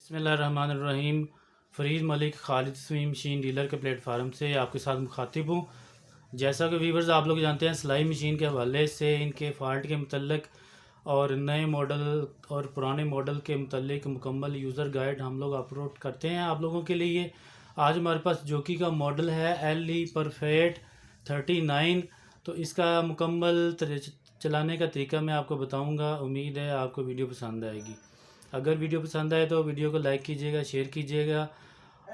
बिस्मिल्लाहिर्रहमानिर्रहीम। फ़रीद मलिक खालिद सुई machine dealer के प्लेटफार्म से आपके साथ मुखातिब हूँ। जैसा कि व्यूवर्स आप लोग जानते हैं, सिलाई मशीन के हवाले से इनके फ़ाल्ट के मतलब और नए मॉडल और पुराने मॉडल के मतलब मुकम्मल यूज़र गाइड हम लोग अपलोड करते हैं आप लोगों के लिए। आज हमारे पास जोकी का मॉडल है LE परफेक्ट 39। तो इसका मुकम्मल चलाने का तरीका मैं आपको बताऊंगा। उम्मीद है आपको वीडियो पसंद आएगी। अगर वीडियो पसंद आए तो वीडियो को लाइक कीजिएगा, शेयर कीजिएगा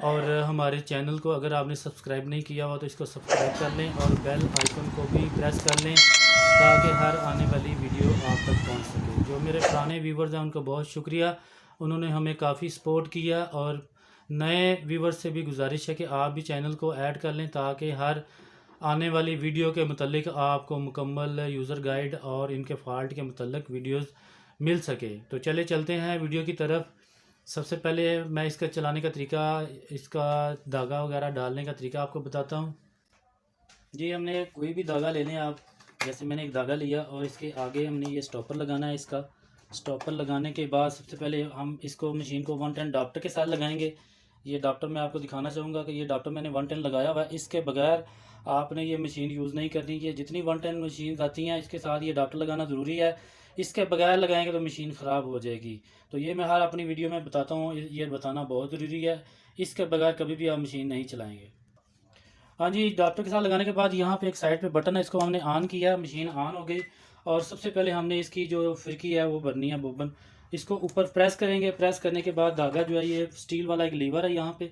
और हमारे चैनल को अगर आपने सब्सक्राइब नहीं किया हुआ तो इसको सब्सक्राइब कर लें और बेल आइकन को भी प्रेस कर लें ताकि हर आने वाली वीडियो आप तक पहुंच सके। जो मेरे पुराने व्यूवर्स हैं उनका बहुत शुक्रिया, उन्होंने हमें काफ़ी सपोर्ट किया। और नए व्यूवर्स से भी गुजारिश है कि आप भी चैनल को ऐड कर लें ताकि हर आने वाली वीडियो के मतलब आपको मुकम्मल यूज़र गाइड और इनके फ़ाल्ट के मतलब वीडियोज़ मिल सके। तो चले चलते हैं वीडियो की तरफ। सबसे पहले मैं इसका चलाने का तरीका, इसका धागा वगैरह डालने का तरीका आपको बताता हूँ। जी, हमने कोई भी धागा ले लें आप। जैसे मैंने एक धागा लिया और इसके आगे हमने ये स्टॉपर लगाना है। इसका स्टॉपर लगाने के बाद सबसे पहले हम इसको मशीन को 110 अडाप्टर के साथ लगाएंगे। ये अडाप्टर मैं आपको दिखाना चाहूँगा कि ये अडाप्टर मैंने 110 लगाया हुआ है। इसके बगैर आपने ये मशीन यूज़ नहीं करनी। ये जितनी 110 मशीन आती हैं इसके साथ ये अडाप्टर लगाना ज़रूरी है। इसके बगैर लगाएंगे तो मशीन ख़राब हो जाएगी। तो ये मैं हर अपनी वीडियो में बताता हूँ, ये बताना बहुत ज़रूरी है। इसके बगैर कभी भी आप मशीन नहीं चलाएँगे। हाँ जी, अडाप्टर के साथ लगाने के बाद यहाँ पे एक साइड पे बटन है, इसको हमने ऑन किया, मशीन ऑन हो गई। और सबसे पहले हमने इसकी जो फिरकी है वो भरनी है, बोबन। इसको ऊपर प्रेस करेंगे। प्रेस करने के बाद धागा जो है, ये स्टील वाला एक लीवर है, यहाँ पे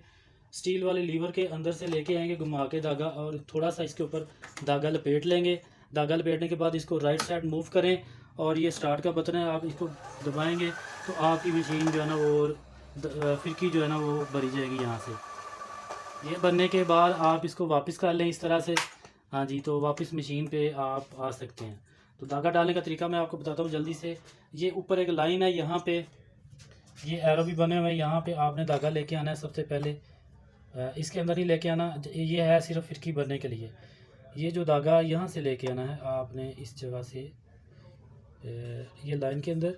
स्टील वाले लीवर के अंदर से लेके आएंगे घुमा के धागा और थोड़ा सा इसके ऊपर धागा लपेट लेंगे। धागा लपेटने के बाद इसको राइट साइड मूव करें और ये स्टार्ट का बटन है, आप इसको दबाएंगे तो आपकी मशीन जो है ना वो फिरकी जो है ना वो भरी जाएगी यहाँ से। ये बनने के बाद आप इसको वापस कर लें इस तरह से। हाँ जी, तो वापस मशीन पे आप आ सकते हैं। तो धागा डालने का तरीका मैं आपको बताता हूँ जल्दी से। ये ऊपर एक लाइन है, यहाँ पे ये एरो भी बने हुए हैं, यहाँ पे आपने धागा लेके आना है। सबसे पहले इसके अंदर ही लेके आना, ये है सिर्फ फिरकी भरने के लिए। ये जो धागा यहाँ से लेके आना है आपने इस जगह से, ये लाइन के अंदर,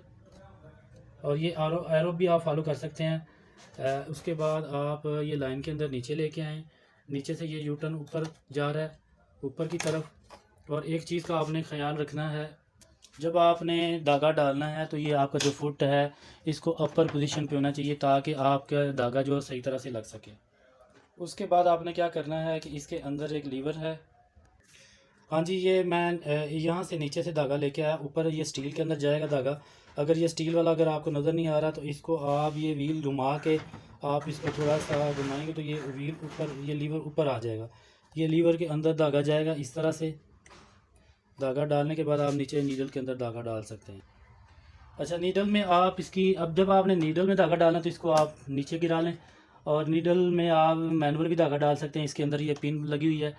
और ये एरो भी आप फॉलो कर सकते हैं। उसके बाद आप ये लाइन के अंदर नीचे लेके आएँ। नीचे से ये यू टर्न ऊपर जा रहा है, ऊपर की तरफ। और एक चीज़ का आपने ख्याल रखना है, जब आपने धागा डालना है तो ये आपका जो फुट है इसको अपर पोजीशन पे होना चाहिए ताकि आपका धागा जो सही तरह से लग सके। उसके बाद आपने क्या करना है कि इसके अंदर एक लीवर है। हाँ जी, ये मैं यहाँ से नीचे से धागा लेके आया, ऊपर ये स्टील के अंदर जाएगा धागा। अगर ये स्टील वाला अगर आपको नज़र नहीं आ रहा तो इसको आप ये व्हील घुमा के आप इसको थोड़ा सा घुमाएंगे तो ये व्हील ऊपर, ये लीवर ऊपर आ जाएगा। ये लीवर के अंदर धागा जाएगा इस तरह से। धागा डालने के बाद आप नीचे नीडल के अंदर धागा डाल सकते हैं। अच्छा, नीडल में आप इसकी, अब जब आपने नीडल में धागा डालना तो इसको आप नीचे गिरा लें। और नीडल में आप मैनुअल भी धागा डाल सकते हैं। इसके अंदर ये पिन लगी हुई है,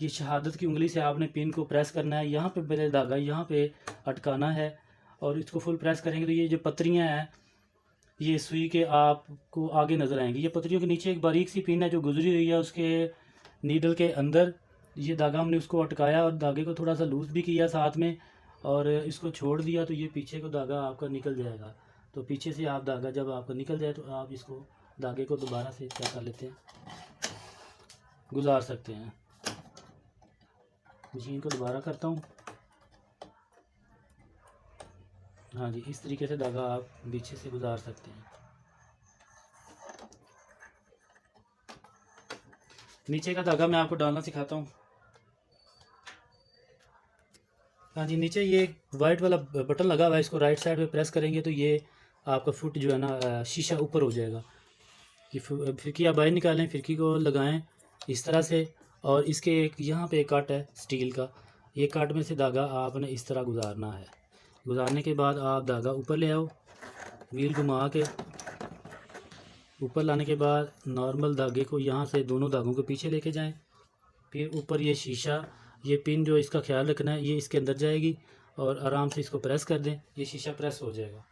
ये शहादत की उंगली से आपने पिन को प्रेस करना है। यहाँ पे मेरे धागा यहाँ पे अटकाना है और इसको फुल प्रेस करेंगे तो ये जो पत्रियाँ हैं ये सुई के आपको आगे नज़र आएंगी। ये पत्रियों के नीचे एक बारीक सी पिन है जो गुजरी हुई है उसके नीडल के अंदर। ये धागा हमने उसको अटकाया और धागे को थोड़ा सा लूज़ भी किया साथ में और इसको छोड़ दिया तो ये पीछे को धागा आपका निकल जाएगा। तो पीछे से आप धागा जब आपका निकल जाए तो आप इसको धागे को दोबारा से क्या कर लेते हैं, गुजार सकते हैं। मशीन को दोबारा करता हूँ। हाँ जी, इस तरीके से धागा आप पीछे से गुजार सकते हैं। नीचे का धागा मैं आपको डालना सिखाता हूँ। हाँ जी, नीचे ये वाइट वाला बटन लगा हुआ है, इसको राइट साइड पे प्रेस करेंगे तो ये आपका फुट जो है ना शीशा ऊपर हो जाएगा। कि फिरकी आप बाहर निकालें, फिरकी को लगाएं इस तरह से और इसके एक यहाँ पे एक कट है स्टील का, ये कट में से धागा आपने इस तरह गुजारना है। गुजारने के बाद आप धागा ऊपर ले आओ, व्हील घुमा के ऊपर लाने के बाद नॉर्मल धागे को यहाँ से दोनों धागों के पीछे लेके जाएं। फिर ऊपर ये शीशा, ये पिन जो इसका ख्याल रखना है, ये इसके अंदर जाएगी और आराम से इसको प्रेस कर दें, ये शीशा प्रेस हो जाएगा।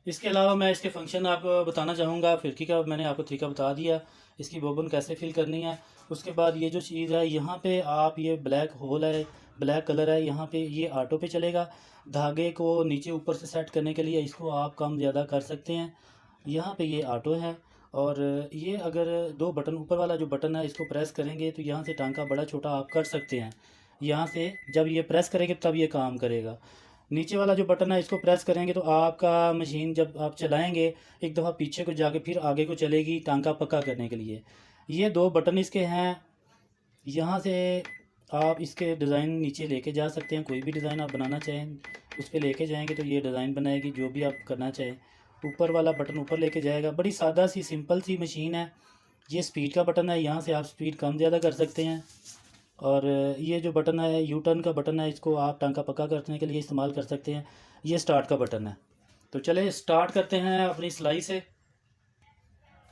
इसके अलावा मैं इसके फंक्शन आपको बताना चाहूँगा। फिरकी का मैंने आपको तरीका बता दिया, इसकी बोबन कैसे फिल करनी है। उसके बाद ये जो चीज़ है यहाँ पे आप, ये ब्लैक होल है, ब्लैक कलर है, यहाँ पे ये ऑटो पे चलेगा। धागे को नीचे ऊपर से सेट करने के लिए इसको आप कम ज़्यादा कर सकते हैं यहाँ पे ये ऑटो है। और ये अगर दो बटन, ऊपर वाला जो बटन है इसको प्रेस करेंगे तो यहाँ से टांका बड़ा छोटा आप कर सकते हैं। यहाँ से जब ये प्रेस करेंगे तब ये काम करेगा। नीचे वाला जो बटन है इसको प्रेस करेंगे तो आपका मशीन जब आप चलाएंगे एक दफ़ा पीछे को जाके फिर आगे को चलेगी टांका पक्का करने के लिए। ये दो बटन इसके हैं। यहाँ से आप इसके डिज़ाइन नीचे लेके जा सकते हैं, कोई भी डिज़ाइन आप बनाना चाहें उस पर लेके जाएंगे तो ये डिज़ाइन बनाएगी जो भी आप करना चाहें। ऊपर वाला बटन ऊपर लेके जाएगा। बड़ी सादा सी सिंपल सी मशीन है। ये स्पीड का बटन है, यहाँ से आप स्पीड कम ज़्यादा कर सकते हैं। और ये जो बटन है यू टर्न का बटन है, इसको आप टांका पक्का करने के लिए इस्तेमाल कर सकते हैं। ये स्टार्ट का बटन है। तो चले स्टार्ट करते हैं अपनी सिलाई से।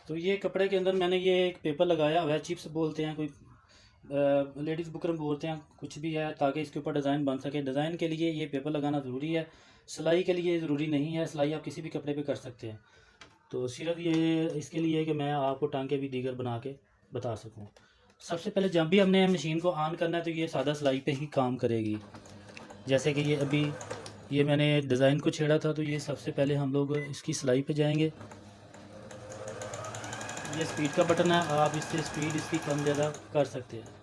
तो ये कपड़े के अंदर मैंने ये एक पेपर लगाया हुआ है, चिप्स बोलते हैं, कोई लेडीज़ बुकरम बोलते हैं, कुछ भी है, ताकि इसके ऊपर डिज़ाइन बन सके। डिज़ाइन के लिए ये पेपर लगाना ज़रूरी है, सिलाई के लिए ज़रूरी नहीं है। सिलाई आप किसी भी कपड़े पे कर सकते हैं। तो सिर्फ ये इसके लिए कि मैं आपको टांके भी दीगर बना के बता सकूं। सबसे पहले जब भी हमने मशीन को ऑन करना है तो ये सादा सिलाई पे ही काम करेगी। जैसे कि ये अभी ये मैंने डिज़ाइन को छेड़ा था, तो ये सबसे पहले हम लोग इसकी सिलाई पे जाएंगे। ये स्पीड का बटन है, आप इससे स्पीड इसकी कम ज़्यादा कर सकते हैं।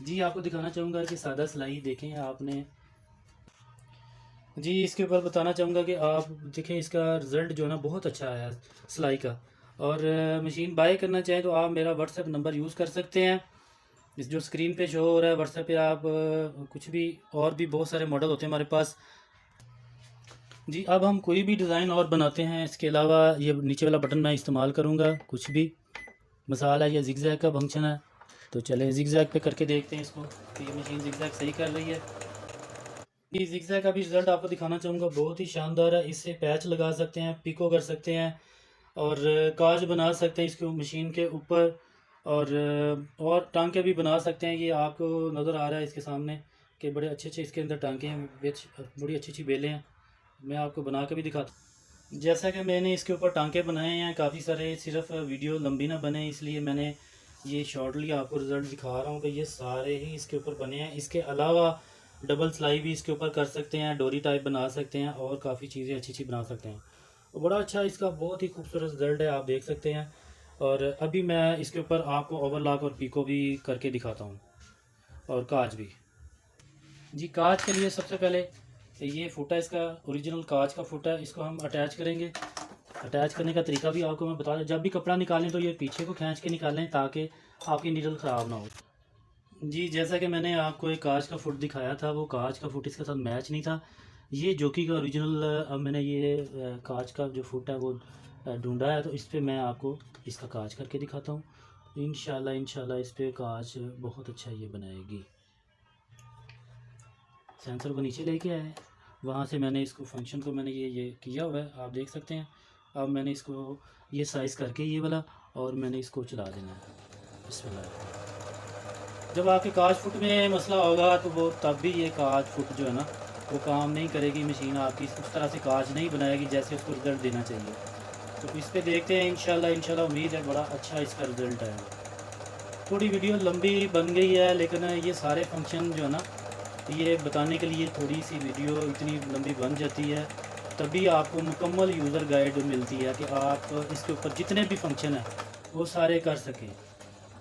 जी आपको दिखाना चाहूँगा कि सादा सिलाई देखें आपने। जी इसके ऊपर बताना चाहूँगा कि आप देखें इसका रिज़ल्ट जो है ना बहुत अच्छा आया सिलाई का। और मशीन बाय करना चाहें तो आप मेरा व्हाट्सएप नंबर यूज़ कर सकते हैं, इस जो स्क्रीन पे शो हो रहा है। व्हाट्सएप पे आप कुछ भी, और भी बहुत सारे मॉडल होते हैं हमारे पास। जी अब हम कोई भी डिज़ाइन और बनाते हैं, इसके अलावा ये नीचे वाला बटन मैं इस्तेमाल करूँगा। कुछ भी मसाला या जिगजैग का फंक्शन है, तो चले जिगजैग पे करके देखते हैं इसको कि ये मशीन जिगजैग सही कर रही है। ये जिगजैग का भी रिज़ल्ट आपको दिखाना चाहूँगा, बहुत ही शानदार है। इससे पैच लगा सकते हैं, पिको कर सकते हैं और काज बना सकते हैं इसको मशीन के ऊपर। और टांके भी बना सकते हैं। ये आपको नज़र आ रहा है इसके सामने कि बड़े अच्छे अच्छे इसके अंदर टांके हैं, बड़ी अच्छी अच्छी बेलें हैं। मैं आपको बना के भी दिखाता हूँ। जैसा कि मैंने इसके ऊपर टांके बनाए हैं काफ़ी सारे, सिर्फ वीडियो लंबी ना बने इसलिए मैंने ये शॉर्टली आपको रिज़ल्ट दिखा रहा हूँ कि ये सारे ही इसके ऊपर बने हैं। इसके अलावा डबल सिलाई भी इसके ऊपर कर सकते हैं, डोरी टाइप बना सकते हैं और काफ़ी चीज़ें अच्छी अच्छी बना सकते हैं। तो बड़ा अच्छा इसका बहुत ही खूबसूरत रिज़ल्ट है, आप देख सकते हैं। और अभी मैं इसके ऊपर आपको ओवरलॉक और पीको भी करके दिखाता हूँ, और काज भी। जी काज के लिए सबसे पहले ये फुटा, इसका ओरिजिनल काज का फुटा, इसको हम अटैच करेंगे। अटैच करने का तरीका भी आपको मैं बता दूँ, जब भी कपड़ा निकालें तो ये पीछे को खींच के निकालें ताकि आपकी नीडल ख़राब ना हो। जी जैसा कि मैंने आपको एक कांच का फुट दिखाया था, वो कांच का फुट इसके साथ मैच नहीं था। ये जोकी का ओरिजिनल, अब मैंने ये कांच का जो फुट है वो ढूंढा है, तो इस पर मैं आपको इसका कांच करके दिखाता हूँ। इंशाल्लाह इंशाल्लाह इस पर कांच बहुत अच्छा ये बनाएगी। सेंसर को नीचे लेके आए, वहाँ से मैंने इसको फंक्शन को मैंने ये किया हुआ है, आप देख सकते हैं। अब मैंने इसको ये साइज़ करके ये वाला, और मैंने इसको चला देना है। बिस्मिल्लाह। जब आपके कांच फुट में मसला होगा तो वो तब भी ये कांच फुट जो है ना वो काम नहीं करेगी। मशीन आपकी उस तरह से कांच नहीं बनाएगी जैसे उसको रिज़ल्ट देना चाहिए। तो इस पे देखते हैं इंशाल्लाह इंशाल्लाह, उम्मीद है बड़ा अच्छा इसका रिज़ल्ट आएगा। थोड़ी वीडियो लंबी बन गई है, लेकिन ये सारे फंक्शन जो है ना ये बताने के लिए थोड़ी सी वीडियो इतनी लंबी बन जाती है, तभी आपको मुकम्मल यूज़र गाइड मिलती है कि आप इसके ऊपर जितने भी फंक्शन हैं वो सारे कर सकें।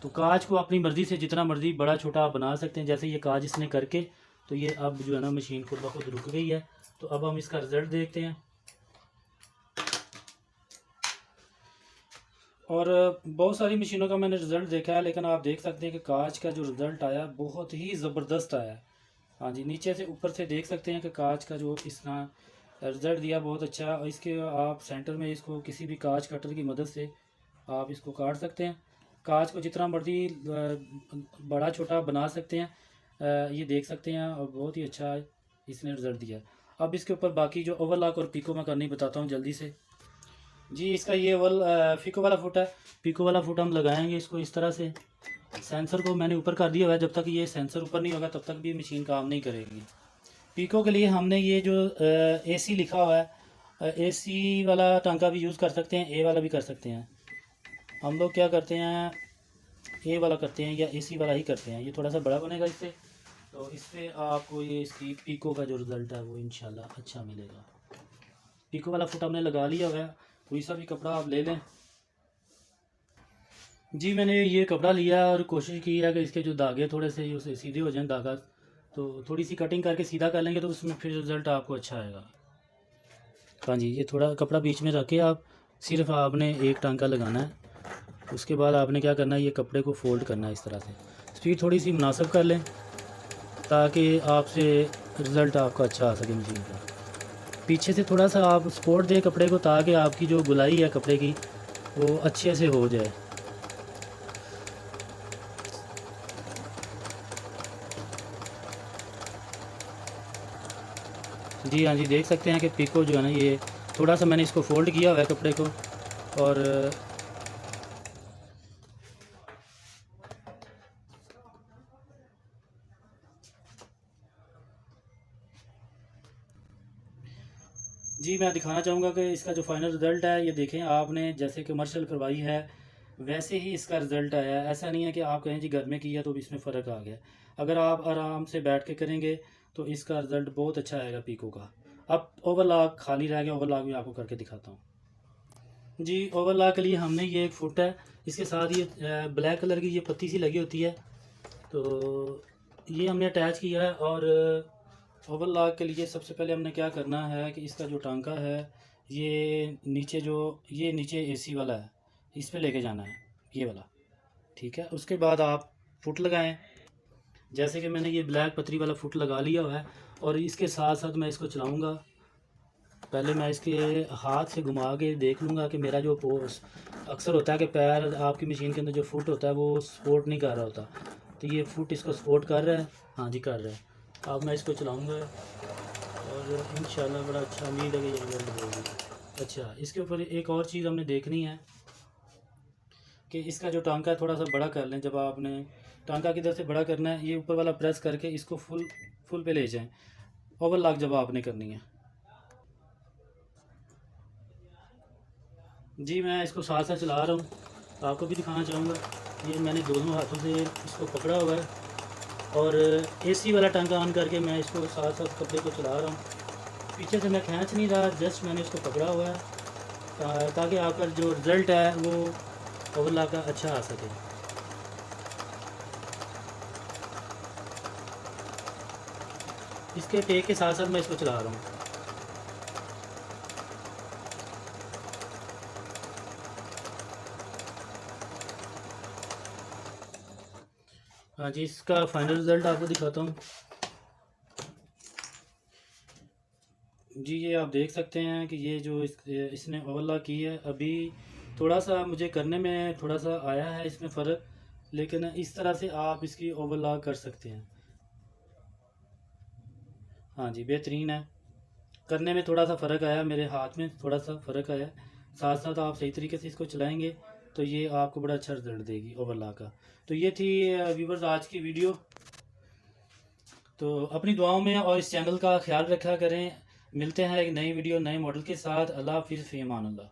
तो काज को अपनी मर्ज़ी से जितना मर्ज़ी बड़ा छोटा आप बना सकते हैं। जैसे ये काज इसने करके, तो ये अब जो है ना मशीन खुद ब खुद रुक गई है। तो अब हम इसका रिज़ल्ट देखते हैं। और बहुत सारी मशीनों का मैंने रिज़ल्ट देखा है, लेकिन आप देख सकते हैं कि कांच का जो रिज़ल्ट आया बहुत ही ज़बरदस्त आया है। हाँ जी, नीचे से ऊपर से देख सकते हैं कि कांच का जो इसने रिज़ल्ट दिया बहुत अच्छा। और इसके आप सेंटर में इसको किसी भी कांच कटर की मदद से आप इसको काट सकते हैं। कांच को जितना मर्जी बड़ा छोटा बना सकते हैं। ये देख सकते हैं, और बहुत ही अच्छा इसने रिज़ल्ट दिया। अब इसके ऊपर बाकी जो ओवरलॉक और पिको मैं करनी बताता हूँ जल्दी से। जी इसका ये पिको वाला फुट है। पिको वाला फुट हम लगाएंगे इसको इस तरह से। सेंसर को मैंने ऊपर कर दिया हुआ है, जब तक ये सेंसर ऊपर नहीं होगा तब तक भी मशीन काम नहीं करेगी। पिको के लिए हमने ये जो एसी लिखा हुआ है, एसी वाला टांका भी यूज़ कर सकते हैं, ए वाला भी कर सकते हैं। हम लोग क्या करते हैं, ए वाला करते हैं या एसी वाला ही करते हैं। ये थोड़ा सा बड़ा बनेगा इससे, तो इससे आपको ये इसकी पिको का जो रिज़ल्ट है वो इंशाल्लाह अच्छा मिलेगा। पिको वाला फुट हमने लगा लिया हुआ है। कोई सा भी कपड़ा आप ले लें। जी मैंने ये कपड़ा लिया और कोशिश की है कि इसके जो धागे थोड़े से उसे सीधे हो जाएं धागा, तो थोड़ी सी कटिंग करके सीधा कर लेंगे तो उसमें फिर रिज़ल्ट आपको अच्छा आएगा। हाँ जी, ये थोड़ा कपड़ा बीच में रख के आप सिर्फ आपने एक टांका लगाना है। उसके बाद आपने क्या करना है, ये कपड़े को फोल्ड करना है इस तरह से। स्पीड थोड़ी सी मुनासिब कर लें ताकि आपसे रिज़ल्ट आपका अच्छा आ सके मशीन का। पीछे से थोड़ा सा आप सपोर्ट दें कपड़े को ताकि आपकी जो गुलाई है कपड़े की वो अच्छे से हो जाए। जी हाँ जी, देख सकते हैं कि पिको जो है ना, ये थोड़ा सा मैंने इसको फोल्ड किया हुआ है कपड़े को। और जी मैं दिखाना चाहूँगा कि इसका जो फाइनल रिज़ल्ट है, ये देखें आपने जैसे कमर्शियल करवाई है वैसे ही इसका रिज़ल्ट आया है। ऐसा नहीं है कि आप कहें जी घर में किया तो इसमें फ़र्क आ गया। अगर आप आराम से बैठ के करेंगे तो इसका रिज़ल्ट बहुत अच्छा आएगा पिको का। अब ओवरलॉक खाली रह गया, ओवरलॉक भी आपको करके दिखाता हूँ। जी ओवरलॉक के लिए हमने ये एक फुट है, इसके साथ ये ब्लैक कलर की ये पत्ती सी लगी होती है, तो ये हमने अटैच किया है। और ओवरलॉक के लिए सबसे पहले हमने क्या करना है कि इसका जो टांका है ये नीचे, जो ये नीचे एसी वाला है, इस पे लेके जाना है ये वाला, ठीक है। उसके बाद आप फुट लगाएं। जैसे कि मैंने ये ब्लैक पतरी वाला फुट लगा लिया हुआ है और इसके साथ साथ मैं इसको चलाऊंगा। पहले मैं इसके हाथ से घुमा के देख लूँगा कि मेरा जो अक्सर होता है कि पैर आपकी मशीन के अंदर जो फुट होता है वो सपोर्ट नहीं कर रहा होता, तो ये फुट इसको सपोर्ट कर रहा है। हाँ जी कर रहा है। अब मैं इसको चलाऊंगा और इंशाल्लाह बड़ा अच्छा उम्मीद है कि ये रिजल्ट देगी। अच्छा, इसके ऊपर एक और चीज़ हमने देखनी है कि इसका जो टांका है थोड़ा सा बड़ा कर लें। जब आपने टांका किधर से बड़ा करना है, ये ऊपर वाला प्रेस करके इसको फुल पे ले जाएं। ओवरलॉक जब आपने करनी है। जी मैं इसको साथ साथ चला रहा हूँ, आपको भी दिखाना चाहूँगा। ये मैंने दोनों हाथों से इसको पकड़ा हुआ है और एसी वाला टांका ऑन करके मैं इसको साथ साथ कपड़े को चला रहा हूँ। पीछे से मैं खींच नहीं रहा, जस्ट मैंने इसको पकड़ा हुआ है ताकि आपका जो रिज़ल्ट है वो ओवरलॉक का अच्छा आ सके। इसके टेक के साथ साथ मैं इसको चला रहा हूँ। हाँ जी, इसका फाइनल रिज़ल्ट आपको दिखाता हूँ। जी ये आप देख सकते हैं कि ये जो इसने ओवरलॉक की है, अभी थोड़ा सा मुझे करने में थोड़ा सा आया है इसमें फ़र्क, लेकिन इस तरह से आप इसकी ओवरलॉक कर सकते हैं। हाँ जी बेहतरीन है। करने में थोड़ा सा फ़र्क आया, मेरे हाथ में थोड़ा सा फ़र्क आया। साथ साथ आप सही तरीके से इसको चलाएंगे तो ये आपको बड़ा अच्छा रिज़ल्ट देगी ओवरलॉक का। तो ये थी व्यूवर्स आज की वीडियो। तो अपनी दुआओं में और इस चैनल का ख्याल रखा करें। मिलते हैं एक नई वीडियो नए मॉडल के साथ। अल्लाह हाफिज़, फ़ी अमान अल्लाह।